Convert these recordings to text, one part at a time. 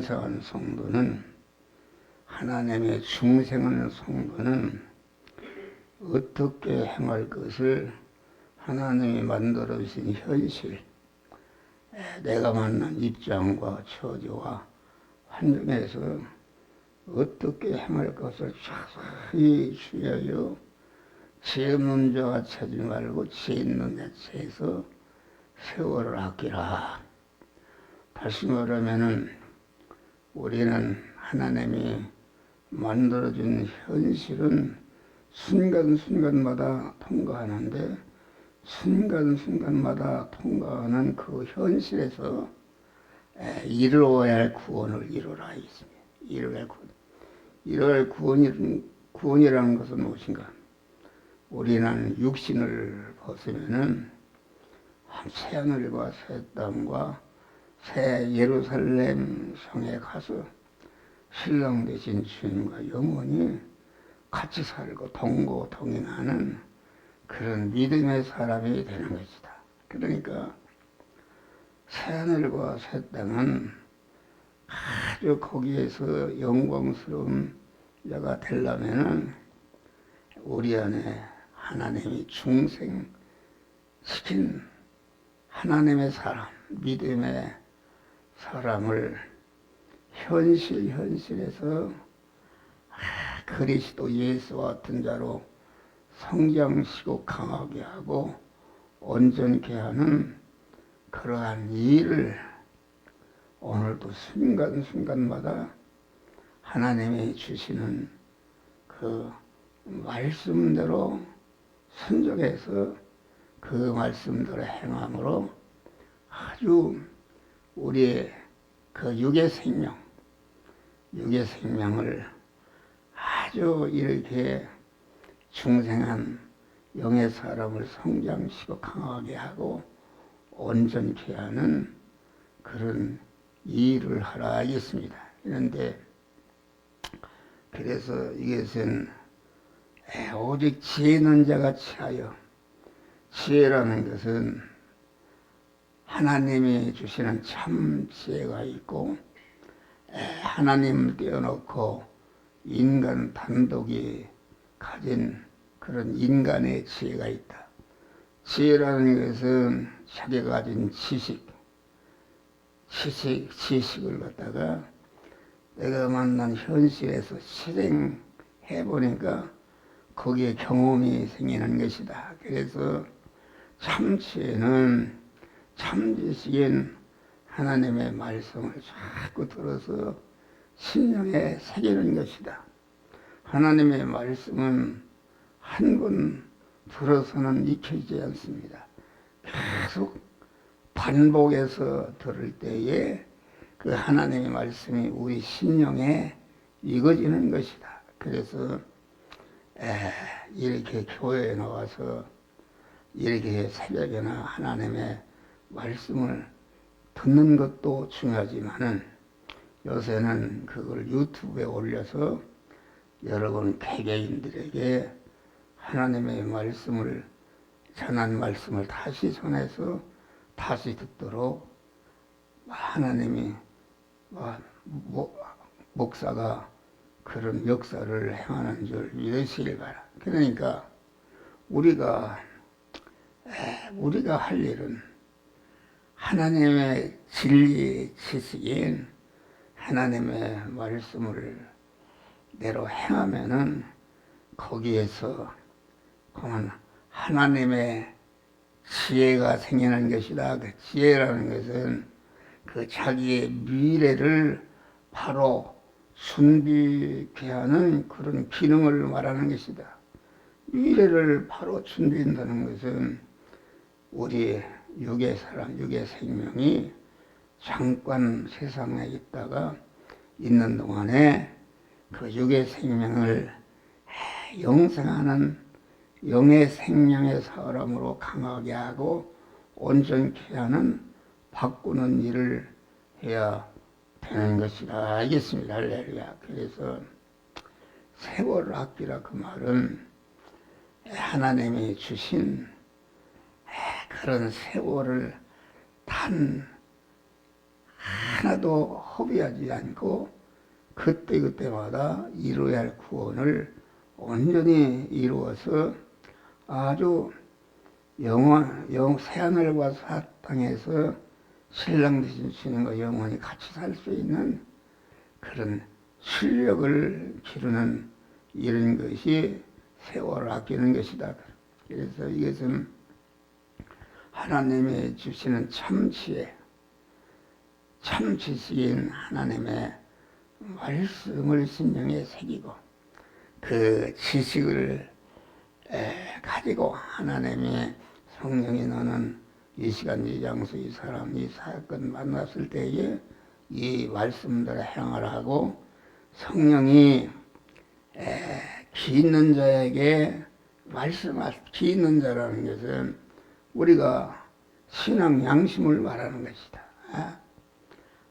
영생하는 성도는, 하나님의 중생하는 성도는 어떻게 행할 것을 하나님이 만들어 주신 현실, 내가 만난 입장과 처지와 환경에서 어떻게 행할 것을 자세히 주의하여 지혜 없는 자가 찾지 말고 지혜 있는 자 찾아서 세월을 아끼라. 다시 말하면은 우리는 하나님이 만들어준 현실은 순간순간마다 통과하는데, 순간순간마다 통과하는 그 현실에서 이루어야 할 구원을 이루라 했습니다. 이루어야 할 구원이라는 것은 무엇인가? 우리는 육신을 벗으면은 새하늘과 새 땅과 새 예루살렘 성에 가서 신랑 되신 주님과 영원히 같이 살고 동거동행하는 그런 믿음의 사람이 되는 것이다. 그러니까 새하늘과 새 땅은 아주 거기에서 영광스러운 자가 되려면은 우리 안에 하나님이 중생시킨 하나님의 사람, 믿음의 사람을 현실에서 그리스도 예수와 같은 자로 성장시고 강하게 하고 온전케 하는 그러한 일을 오늘도 순간순간마다 하나님이 주시는 그 말씀대로 순종해서 그 말씀대로 행함으로 아주 우리의 그 육의 생명을 아주 이렇게 중생한 영의 사람을 성장시키고 강하게 하고 온전케 하는 그런 일을 하라 하겠습니다. 그런데 그래서 이것은 오직 지혜 있는 자가 취하여, 지혜라는 것은 하나님이 주시는 참 지혜가 있고, 하나님을 떼어놓고 인간 단독이 가진 그런 인간의 지혜가 있다. 지혜라는 것은 자기가 가진 지식을 갖다가 내가 만난 현실에서 실행해 보니까 거기에 경험이 생기는 것이다. 그래서 참 지혜는, 참 지식인 하나님의 말씀을 자꾸 들어서 심령에 새기는 것이다. 하나님의 말씀은 한 번 들어서는 익혀지지 않습니다. 계속 반복해서 들을 때에 그 하나님의 말씀이 우리 심령에 익어지는 것이다. 그래서 이렇게 교회에 나와서 이렇게 새벽에나 하나님의 말씀을 듣는 것도 중요하지만은 요새는 그걸 유튜브에 올려서 여러분 개개인들에게 하나님의 말씀을, 전한 말씀을 다시 전해서 다시 듣도록 하나님이 목사가 그런 역사를 행하는 줄 믿으시길 바라. 그러니까 우리가 할 일은 하나님의 진리 지식인 하나님의 말씀을 대로 행하면은 거기에서 그만 하나님의 지혜가 생기는 것이다. 그 지혜라는 것은 그 자기의 미래를 바로 준비케 하는 그런 기능을 말하는 것이다. 미래를 바로 준비한다는 것은 우리 육의 사람, 육의 생명이 잠깐 세상에 있다가 있는 동안에 그 육의 생명을 영생하는 영의 생명의 사람으로 강하게 하고 온전케 하는 바꾸는 일을 해야 되는 것이다. 알겠습니다. 할렐루야. 그래서 세월을 아끼라 그 말은 하나님이 주신 그런 세월을 단 하나도 허비하지 않고 그때그때마다 이루어야 할 구원을 온전히 이루어서 아주 새하늘과 새 땅에서 신랑 되신 주님과 영원히 같이 살 수 있는 그런 실력을 기르는 이런 것이 세월을 아끼는 것이다. 그래서 이것은 하나님이 주시는 참지혜, 참지식인 하나님의 말씀을 심령에 새기고 그 지식을 가지고 하나님의 성령이 너는 이 시간 이 장소 이 사람 이 사건 만났을 때에 이 말씀대로 행하라 하고 성령이 기 있는 자에게 기 있는 자라는 것은 우리가 신앙 양심을 말하는 것이다.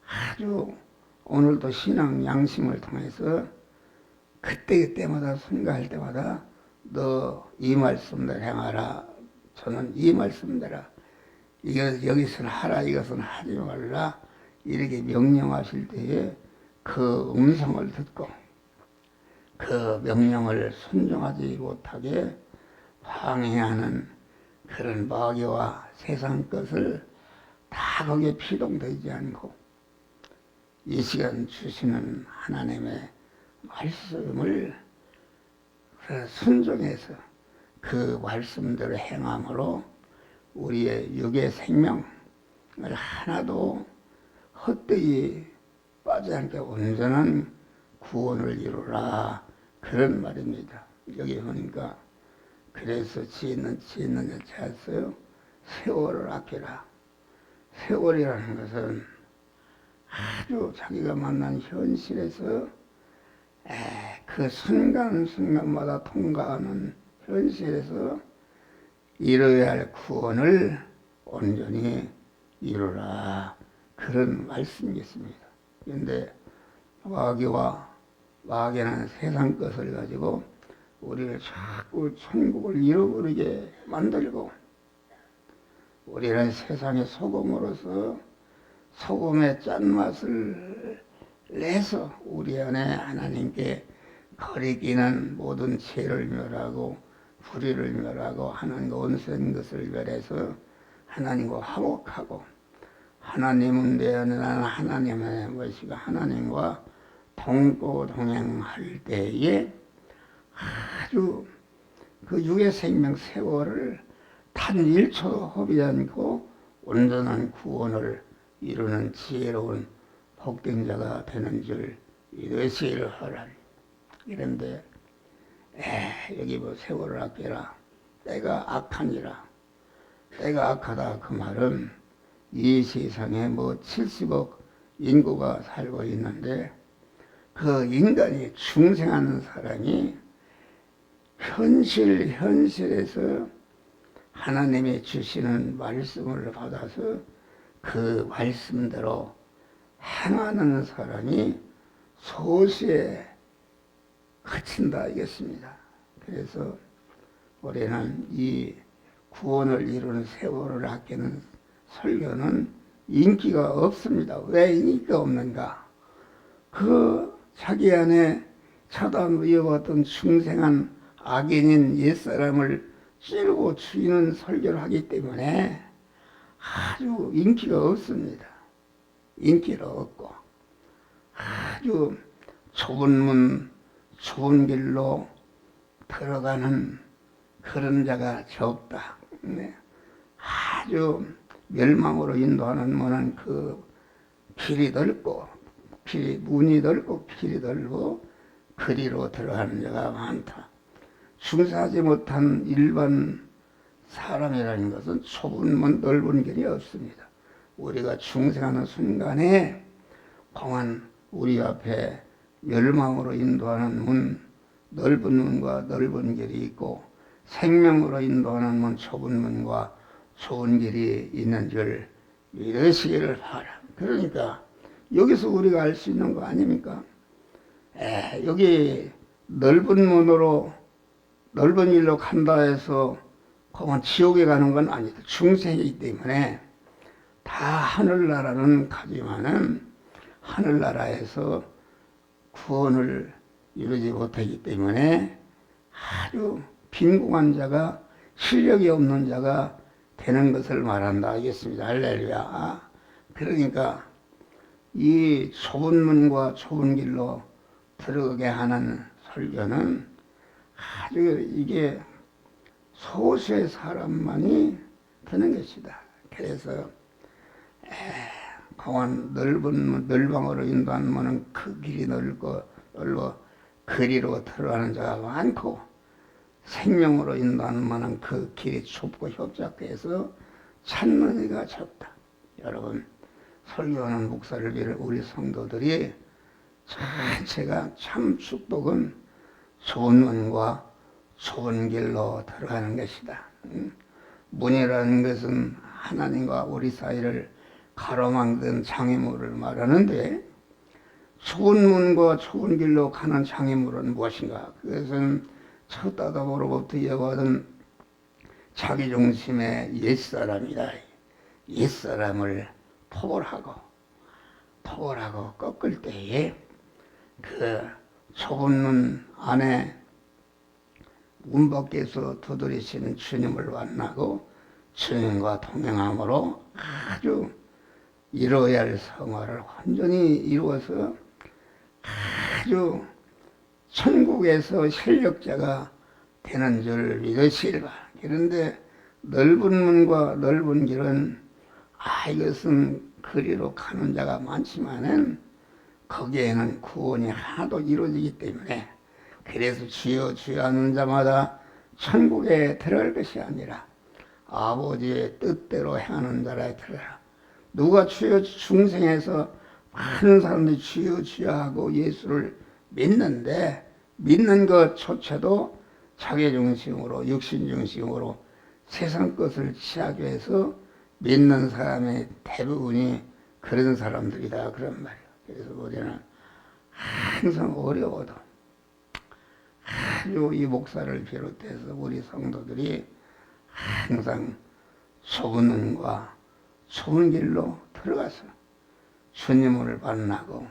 아주 오늘도 신앙 양심을 통해서 그때그때마다 순간할 때마다 너 이 말씀대로 행하라. 저는 이 말씀대로 여기서는 하라 이것은 하지 말라 이렇게 명령하실 때에 그 음성을 듣고 그 명령을 순종하지 못하게 방해하는 그런 마귀와 세상 것을 다 거기에 피동되지 않고 이 시간 주시는 하나님의 말씀을 순종해서 그 말씀대로 행함으로 우리의 육의 생명을 하나도 헛되이 빠지 않게 온전한 구원을 이루라 그런 말입니다. 여기 보니까 그래서 지혜는 자였어요. 세월을 아끼라. 세월이라는 것은 아주 자기가 만난 현실에서 그 순간순간마다 통과하는 현실에서 이루어야 할 구원을 온전히 이루라 그런 말씀이겠습니다. 그런데 마귀는 세상 것을 가지고 우리를 자꾸 천국을 잃어버리게 만들고 우리는 세상의 소금으로서 소금의 짠맛을 내서 우리 안에 하나님께 거리끼는 모든 죄를 멸하고 불의를 멸하고 하나님과 온센 것을 멸해서 하나님과 화목하고 하나님은 내 안에 나는 하나님의 것이고 하나님과 동행할 때에 아주 그 육의 생명 세월을 단 1초도 허비지 않고 온전한 구원을 이루는 지혜로운 복된 자가 되는 줄 이르시기를 하라. 그런데 여기 뭐 세월을 아껴라. 때가 악하니라. 때가 악하다 그 말은 이 세상에 뭐 70억 인구가 살고 있는데 그 인간이 중생하는 사람이 현실에서 하나님이 주시는 말씀을 받아서 그 말씀대로 행하는 사람이 소수에 그친다 이겠습니다. 그래서 우리는 이 구원을 이루는 세월을 아끼는 설교는 인기가 없습니다. 왜 인기가 없는가? 그 자기 안에 쳐다보았던 중생한 악인인 옛사람을 찌르고 죽이는 설교를 하기 때문에 아주 인기가 없습니다. 인기가 없고 아주 좁은 문, 좁은 길로 들어가는 그런 자가 적다. 아주 멸망으로 인도하는 문은 그 길이 넓고 문이 넓고 길이 넓고 그리로 들어가는 자가 많다. 중사하지 못한 일반 사람이라는 것은 좁은 문 넓은 길이 없습니다. 우리가 중생하는 순간에 공안 우리 앞에 멸망으로 인도하는 문, 넓은 문과 넓은 길이 있고 생명으로 인도하는 문, 좁은 문과 좁은 길이 있는 줄 믿으시기를 바라. 그러니까 여기서 우리가 알 수 있는 거 아닙니까? 여기 넓은 문으로 넓은 길로 간다 해서 그만 지옥에 가는 건 아니다. 중생이기 때문에 다 하늘나라는 가지만은 하늘나라에서 구원을 이루지 못하기 때문에 아주 빈궁한 자가, 실력이 없는 자가 되는 것을 말한다 하겠습니다. 할렐루야. 그러니까 이 좁은 문과 좁은 길로 들어가게 하는 설교는 아주 이게 소수의 사람만이 드는 것이다. 그래서 공원 넓은 널방으로 인도한 문은 그 길이 넓고 거리로 들어가는 자가 많고, 생명으로 인도하는 문은 그 길이 좁고 협착해서 찾는 이가 적다. 여러분, 설교하는 목사를 비롯 우리 성도들이 전체가 참 축복은 좁은 문과 좁은 길로 들어가는 것이다. 문이라는 것은 하나님과 우리 사이를 가로막는 장애물을 말하는데, 좁은 문과 좁은 길로 가는 장애물은 무엇인가? 그것은 첫 아담으로부터 이어받은 자기중심의 옛사람이다. 옛사람을 포골하고 꺾을 때에 그 좁은 문 안에 문 밖에서 두드리시는 주님을 만나고 주님과 동행함으로 아주 이루어야 할 성화를 완전히 이루어서 아주 천국에서 실력자가 되는 줄 믿으시리라. 그런데 넓은 문과 넓은 길은 이것은 거리로 가는 자가 많지만은 거기에는 구원이 하나도 이루어지기 때문에, 그래서 주여 주여 하는 자마다 천국에 들어갈 것이 아니라 아버지의 뜻대로 행하는 자라 들어라. 누가 주여, 중생에서 많은 사람들이 주여 주여 하고 예수를 믿는데, 믿는 것조차도 자기중심으로 육신중심으로 세상 것을 취하게 해서 믿는 사람의 대부분이 그런 사람들이다, 그런 말이에요. 그래서 우리는 항상 어려워도 아주 이 목사를 비롯해서 우리 성도들이 항상 좁은 문과 좁은 길로 들어가서 주님을 만나고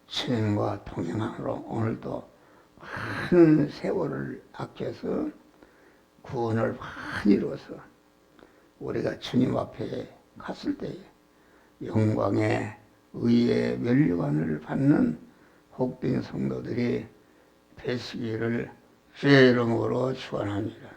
주님과 동행함으로 오늘도 많은 세월을 아껴서 구원을 많이 이루어서 우리가 주님 앞에 갔을 때에 영광의 의의 면류관을 받는 복된 성도들이 되시기를 주의 이름으로 축원합니다.